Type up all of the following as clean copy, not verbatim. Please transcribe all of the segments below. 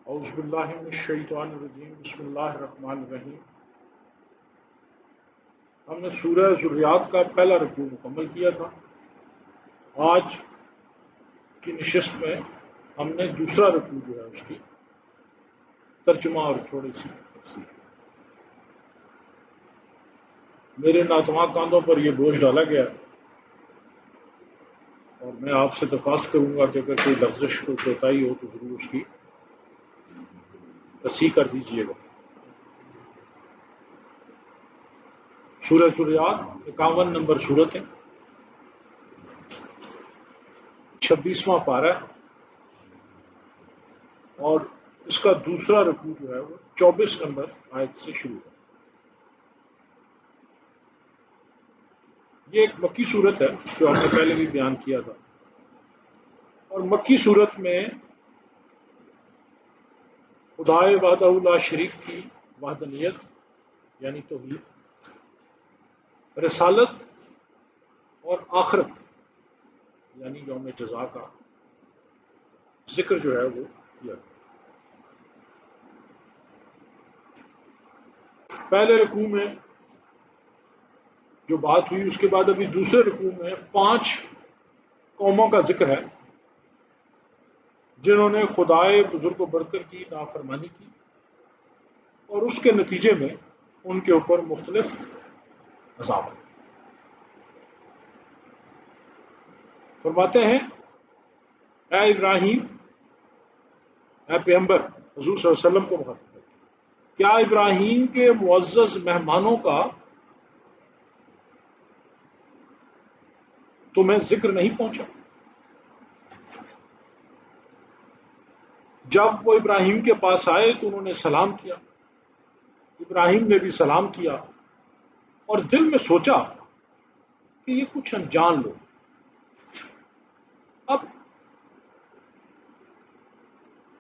اعوذ باللہ من الشیطان الرجیم بسم اللہ الرحمن الرحیم۔ ہم نے سورہ ذریات کا پہلا رکوع مکمل کیا تھا۔ آج کی نشست میں ہم نے دوسرا رکوع جو ہے اس کی ترجمہ اور تھوڑی سی تفصیل۔ میرے ناتواں کاندھوں پر یہ بوجھ ڈالا گیا اور میں آپ سے درخواست کروں گا کہ اگر کوئی لفظش کوئی کوتاہی ہو تو ضرور اس کی تصحیح کر دیجیے گا۔ سورہ ذریات 51 نمبر سورت ہے، 26واں پارہ ہے اور اس کا دوسرا رکوع جو ہے وہ 24 نمبر آیت سے شروع ہے۔ یہ ایک مکی صورت ہے جو ہم نے پہلے بھی بیان کیا تھا، اور مکی صورت میں خدائے وحدہ لا شریک کی وحدانیت یعنی توحید، رسالت اور آخرت یعنی یوم جزا کا ذکر جو ہے وہ کیا۔ پہلے رکوع میں جو بات ہوئی اس کے بعد ابھی دوسرے رکوع میں 5 قوموں کا ذکر ہے جنہوں نے خدائے بزرگ و برتر کی نافرمانی کی اور اس کے نتیجے میں ان کے اوپر مختلف عذاب ہیں۔ فرماتے ہیں اے ابراہیم، اے پیغمبر حضور صلی اللہ علیہ وسلم کو مخاطب ہے، کیا ابراہیم کے معزز مہمانوں کا تمہیں ذکر نہیں پہنچا؟ جب وہ ابراہیم کے پاس آئے تو انہوں نے سلام کیا، ابراہیم نے بھی سلام کیا اور دل میں سوچا کہ یہ کچھ انجان لوگ۔ اب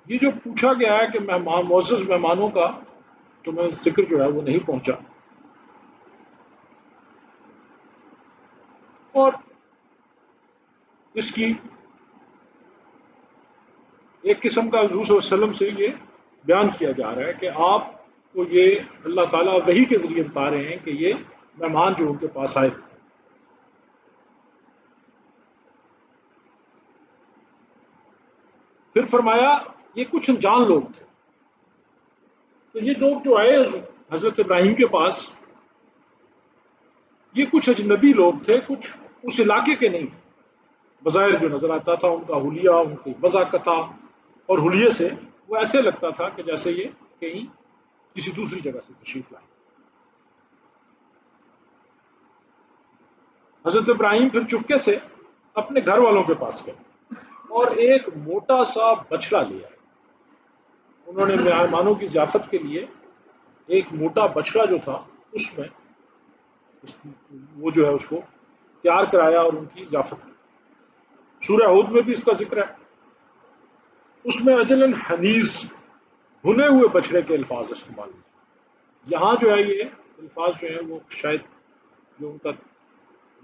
یہ جو پوچھا گیا ہے کہ معزز مہمانوں کا تمہیں ذکر جو ہے وہ نہیں پہنچا، اور اس کی ایک قسم کا حضور صلی اللہ علیہ وسلم سے یہ بیان کیا جا رہا ہے کہ آپ کو یہ اللہ تعالیٰ وحی کے ذریعے بتا رہے ہیں کہ یہ مہمان جو ان کے پاس آئے تھے۔ پھر فرمایا یہ کچھ انجان لوگ تھے۔ تو یہ لوگ جو آئے حضرت ابراہیم کے پاس، یہ کچھ اجنبی لوگ تھے، کچھ اس علاقے کے نہیں تھے۔ بظاہر جو نظر آتا تھا ان کا حلیہ، ان کی وضاقت اور حلیے سے وہ ایسے لگتا تھا کہ جیسے یہ کہیں کسی دوسری جگہ سے تشریف لائے۔ حضرت ابراہیم پھر چپکے سے اپنے گھر والوں کے پاس گئے اور ایک موٹا سا بچڑا لیا۔ انہوں نے مہمانوں کی ضیافت کے لیے ایک موٹا بچڑا جو تھا اس میں وہ جو ہے اس کو تیار کرایا اور ان کی ضیافت کی۔ سورہ ہود میں بھی اس کا ذکر ہے، اس میں اجلن حنیز بھنے ہوئے بچڑے کے الفاظ استعمال ہوئے۔ یہاں جو ہے یہ الفاظ جو ہیں وہ شاید جو ان کا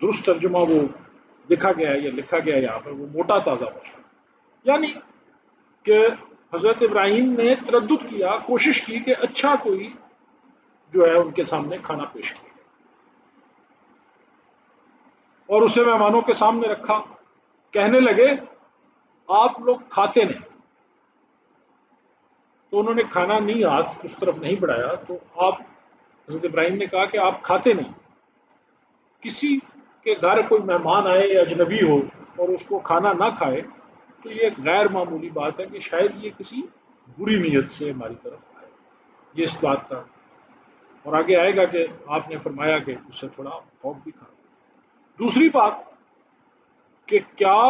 درست ترجمہ وہ لکھا گیا ہے یا لکھا گیا ہے یہاں پر وہ موٹا تازہ بچڑا، یعنی کہ حضرت ابراہیم نے تردد کیا، کوشش کی کہ اچھا کوئی جو ہے ان کے سامنے کھانا پیش کیا اور اسے مہمانوں کے سامنے رکھا۔ کہنے لگے آپ لوگ کھاتے نہیں، تو انہوں نے کھانا نہیں ہاتھ اس طرف نہیں بڑھایا، تو آپ حضرت ابراہیم نے کہا کہ آپ کھاتے نہیں۔ کسی کے گھر کوئی مہمان آئے یا اجنبی ہو اور اس کو کھانا نہ کھائے تو یہ ایک غیر معمولی بات ہے کہ شاید یہ کسی بری نیت سے ہماری طرف آئے، یہ اس بات کا، اور آگے آئے گا کہ آپ نے فرمایا کہ اس سے تھوڑا خوف بھی تھا۔ دوسری بات کہ کیا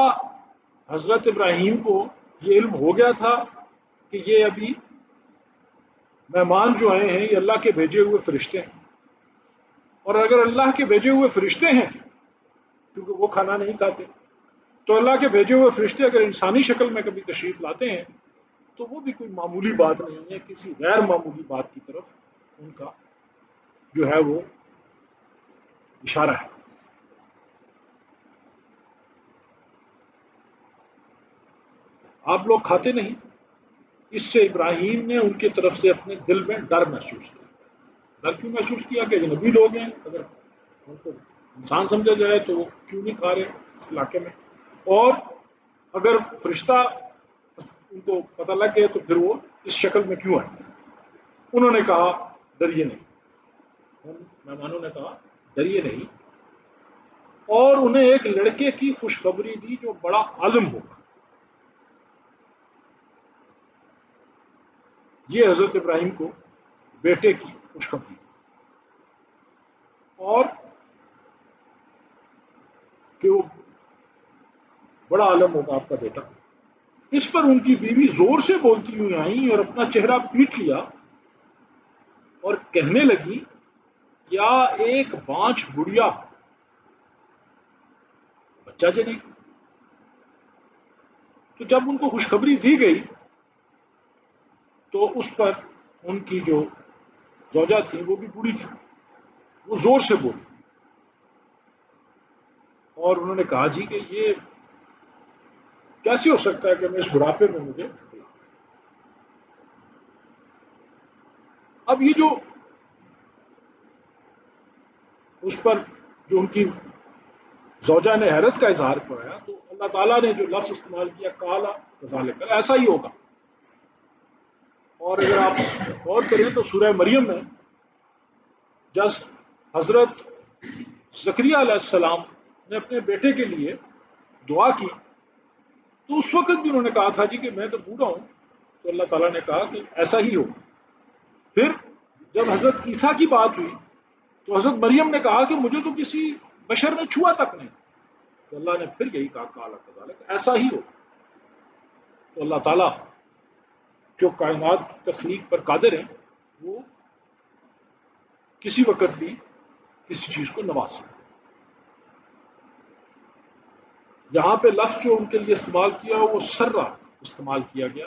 حضرت ابراہیم کو یہ علم ہو گیا تھا کہ یہ ابھی مہمان جو آئے ہیں یہ اللہ کے بھیجے ہوئے فرشتے ہیں، اور اگر اللہ کے بھیجے ہوئے فرشتے ہیں کیونکہ وہ کھانا نہیں کھاتے، تو اللہ کے بھیجے ہوئے فرشتے اگر انسانی شکل میں کبھی تشریف لاتے ہیں تو وہ بھی کوئی معمولی بات نہیں ہے، کسی غیر معمولی بات کی طرف ان کا جو ہے وہ اشارہ ہے۔ آپ لوگ کھاتے نہیں، اس سے ابراہیم نے ان کی طرف سے اپنے دل میں ڈر محسوس کیا. ڈر کیوں محسوس کیا کہ نبی لوگ ہیں، اگر ان کو انسان سمجھا جائے تو وہ کیوں نہیں کھا رہے اس علاقے میں، اور اگر فرشتہ ان کو پتہ لگ گئے تو پھر وہ اس شکل میں کیوں آئے. انہوں نے کہا ڈریے نہیں. مہمانوں نے کہا ڈریے نہیں، اور انہیں ایک لڑکے کی خوشخبری دی جو بڑا عالم ہوگا. یہ حضرت ابراہیم کو بیٹے کی خوشخبری دی، اور کہ وہ بڑا عالم ہوگا آپ کا بیٹا. اس پر ان کی بیوی زور سے بولتی ہوئی آئیں اور اپنا چہرہ پیٹ لیا اور کہنے لگی کیا ایک بانجھ گڑیا بچہ جنے گی؟ تو جب ان کو خوشخبری دی گئی تو اس پر ان کی جو زوجہ تھی وہ بھی بوڑھی تھی، وہ زور سے بولی اور انہوں نے کہا جی کہ یہ کیسے ہو سکتا ہے کہ میں اس بڑھاپے میں مجھے. اب یہ جو اس پر جو ان کی زوجہ نے حیرت کا اظہار کرایا تو اللہ تعالیٰ نے جو لفظ استعمال کیا کالا کذالک، ایسا ہی ہوگا. اور اگر آپ غور کریں تو سورہ مریم میں جب حضرت زکریا علیہ السلام نے اپنے بیٹے کے لیے دعا کی تو اس وقت بھی انہوں نے کہا تھا جی کہ میں تو بوڑھا ہوں، تو اللہ تعالیٰ نے کہا کہ ایسا ہی ہوگا. پھر جب حضرت عیسیٰ کی بات ہوئی تو حضرت مریم نے کہا کہ مجھے تو کسی بشر نے چھوا تک نہیں، تو اللہ نے پھر یہی کہا کالا کذالک، ایسا ہی ہوگا. تو اللہ تعالیٰ جو کائنات کی تخلیق پر قادر ہیں وہ کسی وقت بھی کسی چیز کو نواز سکتے. یہاں پہ لفظ جو ان کے لیے استعمال کیا وہ سرا استعمال کیا گیا،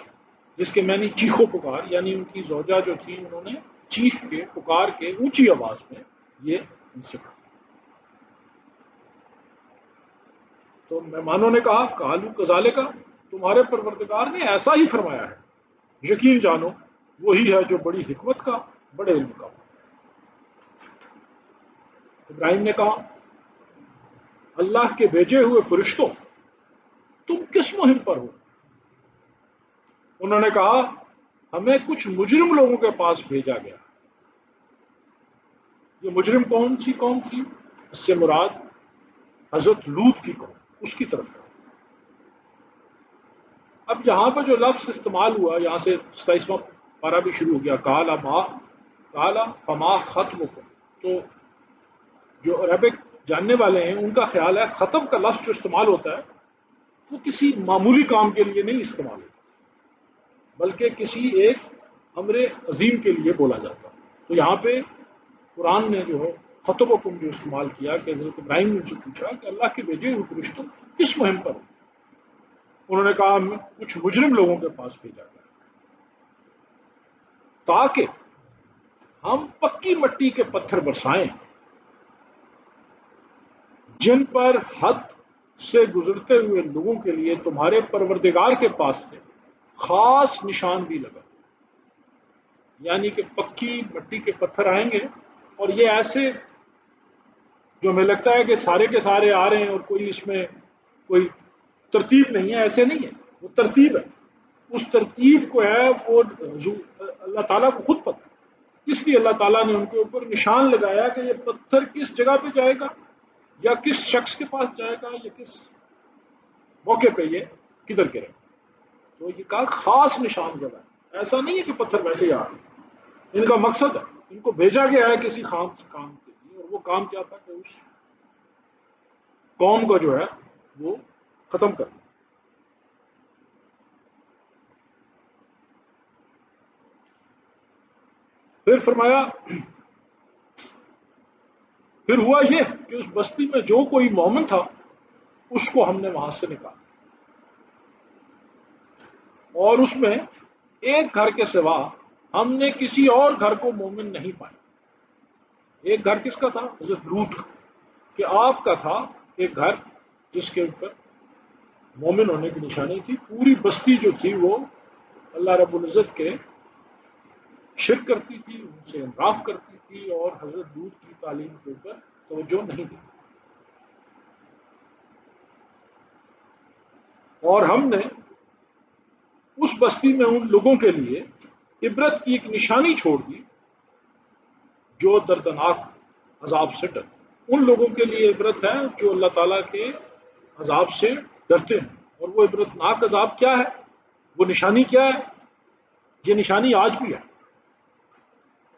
جس کے معنی چیخو پکار، یعنی ان کی زوجہ جو تھی انہوں نے چیخ کے پکار کے اونچی آواز میں یہ ان سے کہا. تو مہمانوں نے کہا کالو کذالک کا، تمہارے پروردگار نے ایسا ہی فرمایا ہے، یقین جانو وہی ہے جو بڑی حکمت کا بڑے علم کا. ابراہیم نے کہا اللہ کے بھیجے ہوئے فرشتوں تم کس مہم پر ہو؟ انہوں نے کہا ہمیں کچھ مجرم لوگوں کے پاس بھیجا گیا. یہ مجرم کون سی قوم تھی؟ اس سے مراد حضرت لوط کی قوم، اس کی طرف ہے. اب یہاں پر جو لفظ استعمال ہوا، یہاں سے 27واں پارہ بھی شروع ہو گیا کالا فما ختم کو. تو جو عربک جاننے والے ہیں ان کا خیال ہے ختم کا لفظ جو استعمال ہوتا ہے وہ کسی معمولی کام کے لیے نہیں استعمال ہوتا، بلکہ کسی ایک امر عظیم کے لیے بولا جاتا. تو یہاں پہ قرآن نے جو ہے خطب حکم جو استعمال کیا کہ حضرت ابراہیم نے ان سے پوچھا کہ اللہ کے بھیجے ہوئے فرشتوں کس مہم پر ہو؟ انہوں نے کہا ہم کچھ مجرم لوگوں کے پاس بھیجا گیا تاکہ ہم پکی مٹی کے پتھر برسائیں جن پر حد سے گزرتے ہوئے لوگوں کے لیے تمہارے پروردگار کے پاس سے خاص نشان بھی لگا. یعنی کہ پکی مٹی کے پتھر آئیں گے اور یہ ایسے جو ہمیں لگتا ہے کہ سارے کے سارے آ رہے ہیں اور کوئی اس میں کوئی ترتیب نہیں ہے، ایسے نہیں ہے، وہ ترتیب ہے. اس ترتیب کو ہے وہ اللہ تعالیٰ کو خود پتہ ہے، اس لیے اللہ تعالیٰ نے ان کے اوپر نشان لگایا کہ یہ پتھر کس جگہ پہ جائے گا یا کس شخص کے پاس جائے گا یا کس موقع پہ یہ کدھر گرے. تو یہ کہا خاص نشان زدہ ہے، ایسا نہیں ہے کہ پتھر ویسے ہی آ رہے. ان کا مقصد ہے، ان کو بھیجا گیا ہے کسی خام کام کے لیے، اور وہ کام کیا تھا کہ اس قوم کو جو ہے وہ ختم کرنا. پھر فرمایا پھر ہوا یہ کہ اس بستی میں جو کوئی مومن تھا اس کو ہم نے وہاں سے نکالا، اور اس میں ایک گھر کے سوا ہم نے کسی اور گھر کو مومن نہیں پایا. ایک گھر کس کا تھا؟ حضرت لوط کا، کہ آپ کا تھا ایک گھر جس کے اوپر مومن ہونے کی نشانی تھی. پوری بستی جو تھی وہ اللہ رب العزت کے شرک کرتی تھی، ان سے انحراف کرتی تھی اور حضرت لوط کی تعلیم کے اوپر توجہ نہیں دیتی. اور ہم نے اس بستی میں ان لوگوں کے لیے عبرت کی ایک نشانی چھوڑ دی جو دردناک عذاب سے ڈرتے. ان لوگوں کے لیے عبرت ہے جو اللہ تعالیٰ کے عذاب سے ڈرتے ہیں. اور وہ عبرتناک عذاب کیا ہے، وہ نشانی کیا ہے؟ یہ نشانی آج بھی ہے.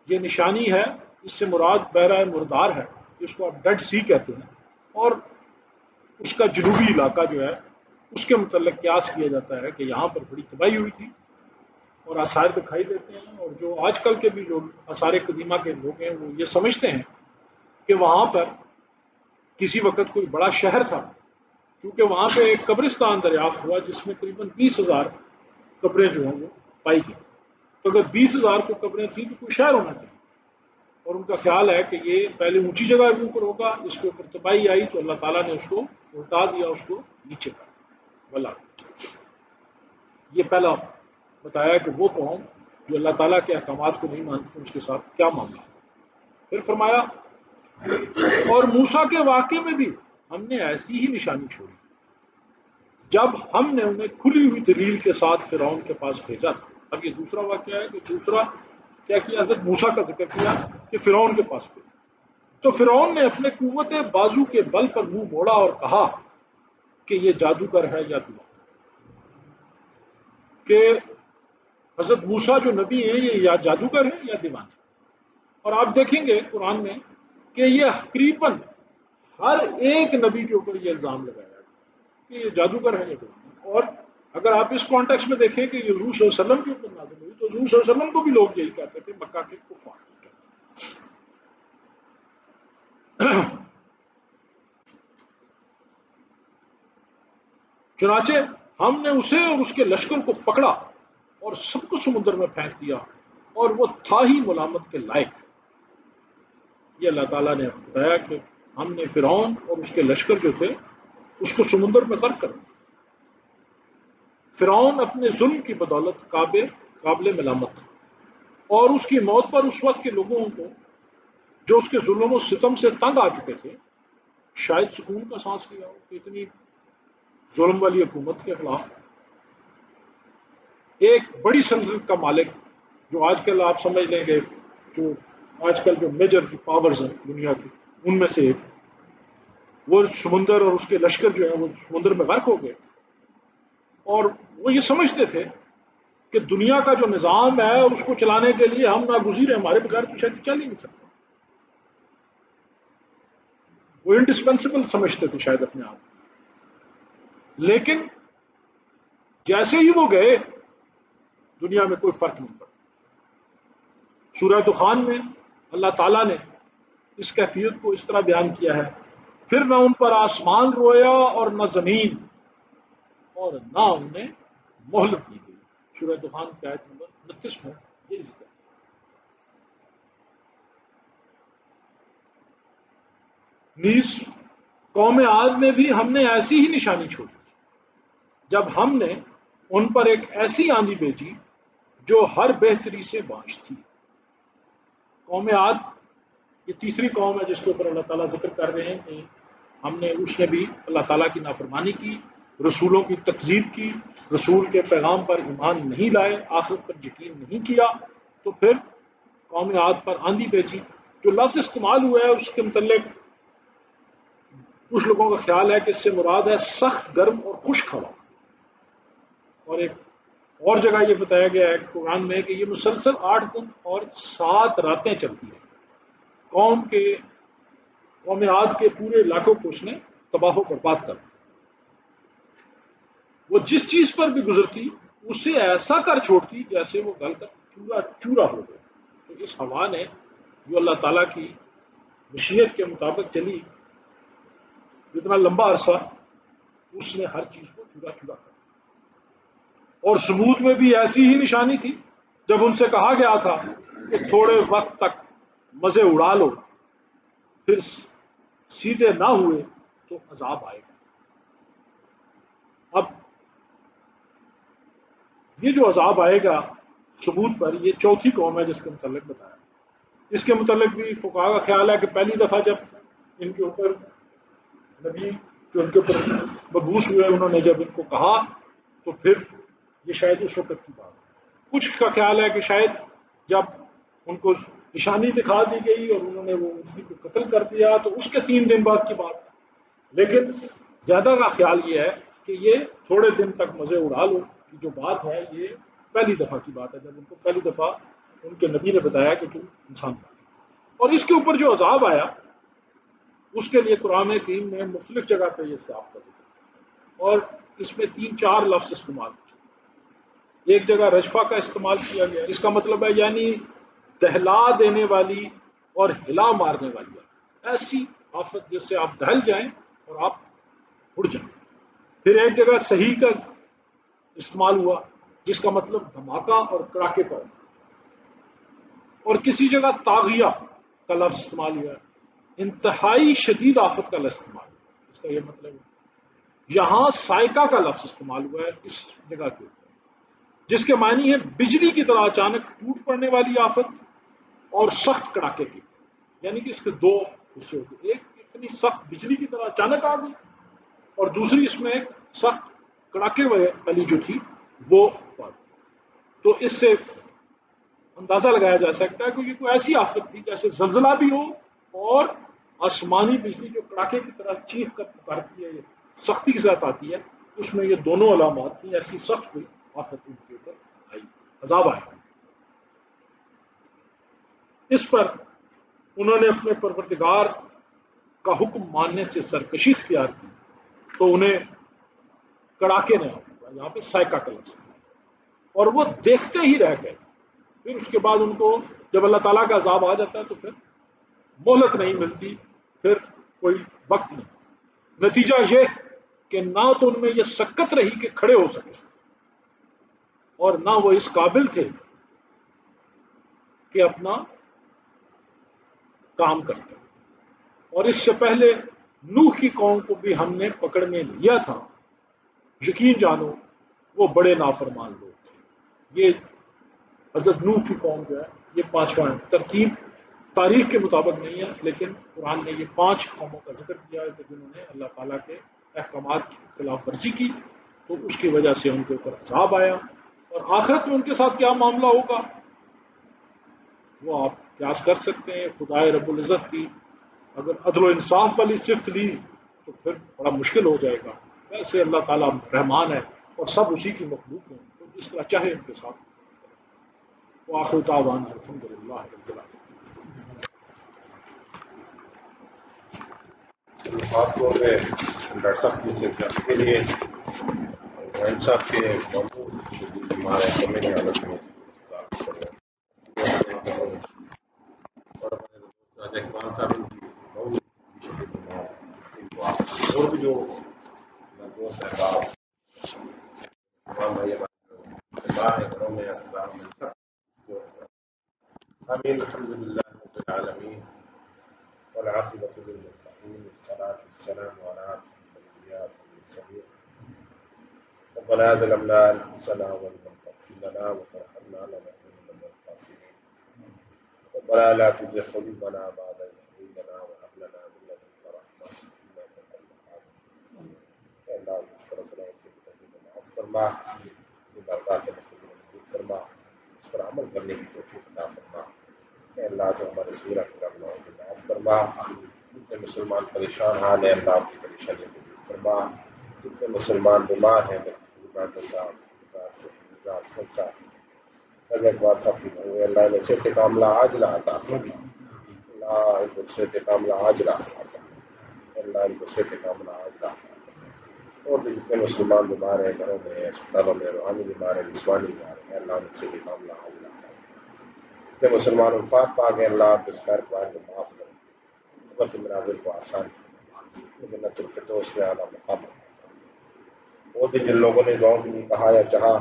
یہ نشانی ہے، اس سے مراد بحیرہ مردار ہے، جس کو آپ ڈیڈ سی کہتے ہیں، اور اس کا جنوبی علاقہ جو ہے اس کے متعلق قیاس کیا جاتا ہے کہ یہاں پر بڑی تباہی ہوئی تھی اور آثار دکھائی دیتے ہیں. اور جو آج کل کے بھی لوگ آثار قدیمہ کے لوگ ہیں وہ یہ سمجھتے ہیں کہ وہاں پر کسی وقت کوئی بڑا شہر تھا، کیونکہ وہاں پہ ایک قبرستان دریافت ہوا جس میں قریباً 20,000 قبریں جو ہیں وہ پائی گئی. تو اگر 20,000 کو قبریں تھیں تو کوئی شہر ہونا چاہیے. اور ان کا خیال ہے کہ یہ پہلے اونچی جگہ کے اوپر ہوگا، اس کے اوپر تباہی آئی تو اللہ تعالیٰ نے اس کو الٹا دیا، اس کو نیچے کر بلا. یہ پہلا بتایا کہ وہ قوم جو اللہ تعالیٰ کے احکامات کو نہیں مانتی اس کے ساتھ کیا معاملہ. پھر فرمایا اور موسیٰ کے واقعے میں بھی ہم نے ایسی ہی نشانی چھوڑی جب ہم نے انہیں کھلی ہوئی دلیل کے ساتھ فرعون کے پاس بھیجا تھا. اب یہ دوسرا واقعہ ہے کہ دوسرا کیا کیا، حضرت موسیٰ کا ذکر کیا کہ فرعون کے پاس بھیجا. تو فرعون نے اپنے قوت بازو کے بل پر منہ موڑا اور کہا کہ یہ جادوگر ہے یا دیوانہ. کہ حضرت موسیٰ جو نبی ہیں یہ یا جادوگر ہیں یا دیوانے. اور آپ دیکھیں گے قرآن میں کہ یہ تقریباً ہر ایک نبی کے اوپر یہ الزام لگایا گیا کہ یہ جادوگر ہے یا دیوانے. اور اگر آپ اس کانٹیکس میں دیکھیں کہ یہ حضور صلی اللہ علیہ وسلم کے اوپر نازل ہوئی تو حضور صلی اللہ علیہ وسلم کو بھی لوگ یہی کہتے تھے، مکہ کے کفار. چنانچہ ہم نے اسے اور اس کے لشکر کو پکڑا اور سب کو سمندر میں پھینک دیا اور وہ تھا ہی ملامت کے لائق. یہ اللہ تعالیٰ نے بتایا کہ ہم نے فرعون اور اس کے لشکر جو تھے اس کو سمندر میں غرق کر دیا. فرعون اپنے ظلم کی بدولت قابل ملامت تھا، اور اس کی موت پر اس وقت کے لوگوں کو جو اس کے ظلم و ستم سے تنگ آ چکے تھے شاید سکون کا سانس لیا ہو کہ اتنی ظلم والی حکومت کے خلاف ایک بڑی سلطنت کا مالک، جو آج کل آپ سمجھ لیں گے جو آج کل جو میجر پاورز ہیں دنیا کی ان میں سے ایک، وہ سمندر اور اس کے لشکر جو ہیں وہ سمندر میں غرق ہو گئے. اور وہ یہ سمجھتے تھے کہ دنیا کا جو نظام ہے اس کو چلانے کے لیے ہم ناگزیر ہیں، ہمارے بغیر تو شاید چل ہی نہیں سکتا. وہ انڈسپینسبل سمجھتے تھے شاید اپنے آپ. لیکن جیسے ہی وہ گئے دنیا میں کوئی فرق نہیں پڑا. سورہ دخان میں اللہ تعالیٰ نے اس کیفیت کو اس طرح بیان کیا ہے، پھر نہ ان پر آسمان رویا اور نہ زمین اور نہ انہیں مہلت دی گئی. سورہ دخان کی آیت نمبر 29 میں یہ ذکر. نیز قوم عاد میں بھی ہم نے ایسی ہی نشانی چھوڑی جب ہم نے ان پر ایک ایسی آندھی بھیجی جو ہر بہتری سے بانچ تھی. قوم عاد یہ تیسری قوم ہے جس کے اوپر اللہ تعالیٰ ذکر کر رہے ہیں کہ اس نے بھی اللہ تعالیٰ کی نافرمانی کی، رسولوں کی تکذیب کی، رسول کے پیغام پر ایمان نہیں لائے، آخرت پر یقین نہیں کیا. تو پھر قوم عاد پر آندھی بھیجی. جو لفظ استعمال ہوا ہے اس کے متعلق کچھ لوگوں کا خیال ہے کہ اس سے مراد ہے سخت گرم اور خشک ہوا. اور ایک اور جگہ یہ بتایا گیا ہے قرآن میں کہ یہ مسلسل 8 دن اور 7 راتیں چلتی ہیں. قوم عاد کے پورے علاقوں کو اس نے تباہ و برباد کر دیا. وہ جس چیز پر بھی گزرتی اسے ایسا کر چھوڑتی جیسے وہ گل کر چورا چورا ہو گیا. تو اس ہوا نے جو اللہ تعالیٰ کی مشیت کے مطابق چلی جتنا لمبا عرصہ، اس نے ہر چیز کو چورا چورا کر. اور ثمود میں بھی ایسی ہی نشانی تھی جب ان سے کہا گیا تھا کہ تھوڑے وقت تک مزے اڑا لو، پھر سیدھے نہ ہوئے تو عذاب آئے گا. اب یہ جو عذاب آئے گا ثبوت پر، یہ چوتھی قوم ہے جس کے متعلق بتایا۔ اس کے متعلق بھی فقہا کا خیال ہے کہ پہلی دفعہ جب ان کے اوپر نبی جو ان کے اوپر مبعوث ہوئے انہوں نے جب ان کو کہا تو پھر یہ شاید اس وقت کی بات ہے۔ کچھ کا خیال ہے کہ شاید جب ان کو نشانی دکھا دی گئی اور انہوں نے وہ اسی کو قتل کر دیا تو اس کے 3 دن بعد کی بات ہے۔ لیکن زیادہ کا خیال یہ ہے کہ یہ تھوڑے دن تک مزے اڑا لو کہ جو بات ہے یہ پہلی دفعہ کی بات ہے، جب ان کو پہلی دفعہ ان کے نبی نے بتایا کہ تم انسان بن۔ اور اس کے اوپر جو عذاب آیا اس کے لیے قرآن کریم میں مختلف جگہ پہ یہ صاف کا ذکر ہے، اور اس میں 3-4 لفظ استعمال کیے۔ ایک جگہ رجفہ کا استعمال کیا گیا، اس کا مطلب ہے یعنی دہلا دینے والی اور ہلا مارنے والی آفت، ایسی آفت جس سے آپ دہل جائیں اور آپ اڑ جائیں۔ پھر ایک جگہ صحیح کا استعمال ہوا جس کا مطلب دھماکہ اور کڑاکے کا ہونا، اور کسی جگہ طاغیہ کا لفظ استعمال ہوا ہے، انتہائی شدید آفت کا لفظ استعمال ہوا، اس کا یہ مطلب ہے۔ یہاں سائقہ کا لفظ استعمال ہوا ہے اس جگہ کے اوپر، جس کے معنی ہے بجلی کی طرح اچانک ٹوٹ پڑنے والی آفت اور سخت کڑاکے کی، یعنی کہ اس کے 2 حصے ہوتے، ایک اتنی سخت بجلی کی طرح اچانک آ گئی اور دوسری اس میں ایک سخت کڑاکے والی جو تھی وہ بات۔ تو اس سے اندازہ لگایا جا سکتا ہے کہ یہ کوئی ایسی آفت تھی جیسے زلزلہ بھی ہو اور آسمانی بجلی جو کڑاکے کی طرح چیخ کر پکارتی ہے، سختی کے ساتھ آتی ہے، اس میں یہ دونوں علامات تھیں، ایسی سخت کوئی آفت ان کے اوپر آئی، عذاب آیا۔ اس پر انہوں نے اپنے پروردگار کا حکم ماننے سے سرکشی اختیار کی تو انہیں کڑاکے نے یہاں پہ سائقہ کا لفظ ہے، اور وہ دیکھتے ہی رہ گئے۔ پھر اس کے بعد ان کو جب اللہ تعالیٰ کا عذاب آ جاتا ہے تو پھر مہلت نہیں ملتی، پھر کوئی وقت نہیں۔ نتیجہ یہ کہ نہ تو ان میں یہ سکت رہی کہ کھڑے ہو سکے اور نہ وہ اس قابل تھے کہ اپنا کام کرتے۔ اور اس سے پہلے نوح کی قوم کو بھی ہم نے پکڑ میں لیا تھا، یقین جانو وہ بڑے نافرمان لوگ تھے۔ یہ حضرت نوح کی قوم جو ہے یہ 5واں ترتیب تاریخ کے مطابق نہیں ہے، لیکن قرآن نے یہ 5 قوموں کا ذکر کیا ہے کہ جنہوں نے اللہ تعالیٰ کے احکامات کی خلاف ورزی کی تو اس کی وجہ سے ان کے اوپر عذاب آیا، اور آخرت میں ان کے ساتھ کیا معاملہ ہوگا وہ آپ قیاس کر سکتے ہیں۔ خدائے رب العزت کی اگر عدل و انصاف والی صفت لی تو پھر بڑا مشکل ہو جائے گا۔ ویسے اللہ تعالیٰ رحمان ہے اور سب اسی کی مخلوق ہیں، تو جس طرح چاہے ان کے ساتھ۔ وآخر دعوانا الحمد للہ رب العالمین۔ خاص طور پہ ڈاکٹر صاحب کی صحت کے لیے ڈاکٹر صاحب کے موضوع ہمارے سمے کی حالت میں اور اپنے اقبال صاحب کی بہت اور بھی جو دوست احباب تمام بھائی گھروں میں اسپتال میں سب آمین الحمد للہ رب العالمین والعاقبۃ للمتقین والصلاة والسلام على أشرف الأنبياء والمرسلين ربنا ظلمنا أنفسنا وإن لم تغفر لنا وترحمنا لنكونن من الخاسرين ربنا لا تزغ قلوبنا بعد إذ هديتنا وهب لنا من لدنك رحمة إنك أنت الوهاب اے اللہ مجھ پر اپنے معاف فرما، عبادات کے مطلب فرما، اس پر عمل کرنے کی توفیق عطا فرما۔ اے اللہ تو ہمارے صغیرہ کے گناہوں کو معاف فرما، جتنے مسلمان پریشان حال ہیں اللہ کی پریشانیوں کو دور فرما، جتنے مسلمان بیمار ہیں اقبال صاحب کی بہو اللہ علیہ صحت کاملہ عاجلہ عطا فرما، اللہ ان کو صحت کاملہ عاجلہ عطا فرما، اللہ ان کو صحت کاملہ عاجلہ عطا فرما۔ اور بھی جتنے مسلمان بیمار ہیں گھروں میں اسپتالوں میں روحانی بیمار ہیں جسمانی بیمار ہیں اللہ ان سے بھی کاملہ عاجلہ عطا فرما۔ جتنے مسلمان وفات پا گئے اللہ آپ اس خیر پائے کو معاف کرو، قبر کے مناظر کو آسان کرو، جنت الفردوس میں اعلیٰ مقام ہے۔ اور بھی جن لوگوں نے دعاؤں کے لیے کہا یا چاہا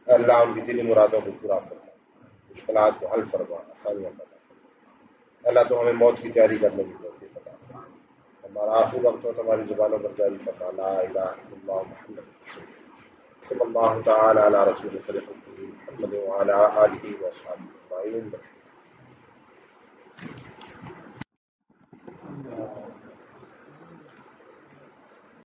اللہ ان کی دلی مرادوں کو پورا فرما، مشکلات کو حل فرما، آسانیاں پیدا فرما۔ اللہ تو ہمیں موت کی تیاری کرنے کی توفیق عطا فرما، ہمارا آخری وقت ہو تو ہماری زبانوں پر جاری فرما لا الہ الا اللہ محمد رسول اللہ صلی اللہ تعالی علی رسول محمد وعلی آلہ وصحبہ اجمعین.